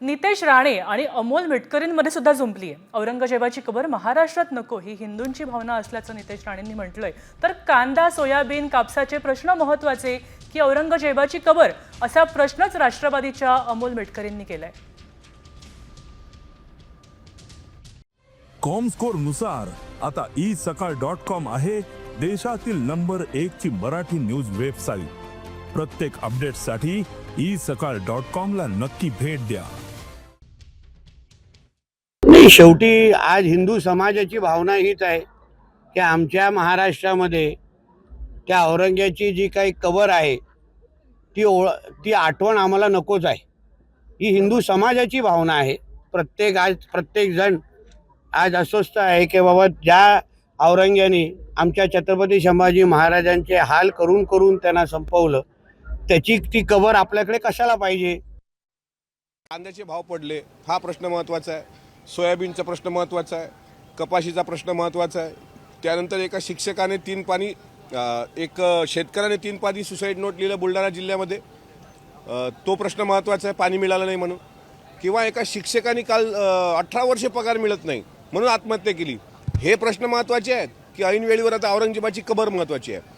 नितेश राणे आणि अमोल मिटकरींमध्ये सुद्धा जुंपली आहे। औरंगजेबाची कबर महाराष्ट्रात नको ही हिंदूंची भावना असल्याचं नितेश राणेंनी म्हटलंय। तर कांदा, सोयाबीन, कापसाचे प्रश्न महत्त्वाचे की औरंगजेबाची कबर असा प्रश्नच राष्ट्रवादीच्या अमोल मिटकरींनी केलाय। कॉमस्कोर नुसार आता isakal.com आहे देशातील नंबर 1 ची मराठी न्यूज वेबसाईट। प्रत्येक अपडेटसाठी isakal.com ला नक्की भेट द्या। नाही, शेवटी आज हिंदू समाजाची भावना हीच आहे की आमच्या महाराष्ट्रामध्ये त्या औरंग्याची जी काही कबर आहे ती आठवण आम्हाला नकोच आहे। ही हिंदू समाजाची भावना आहे। प्रत्येक जण आज अस्वस्थ आहे की बाबा ज्या औरंग्याने आमच्या छत्रपती संभाजी महाराजांचे हाल करून करून त्यांना संपवलं, त्याची ती कबर आपल्याकडे कशाला पाहिजे। कांद्याचे भाव पडले हा प्रश्न महत्त्वाचा आहे, सोयाबीनचा प्रश्न महत्त्वाचा आहे, कपाशीचा प्रश्न महत्त्वाचा आहे। त्यानंतर एका शिक्षकाने एक शेतकऱ्याने 3 पानी सुसाईड नोट लिहिलं बुलढाणा जिल्ह्यामध्ये, तो प्रश्न महत्त्वाचा आहे, पाणी मिळालं नाही म्हणून। किंवा एका शिक्षकाने काल 18 वर्षे पगार मिळत नाही म्हणून आत्महत्या केली, हे प्रश्न महत्त्वाचे आहेत की ऐन वेळेवर आता औरंगजेबाची कबर महत्त्वाची आहे।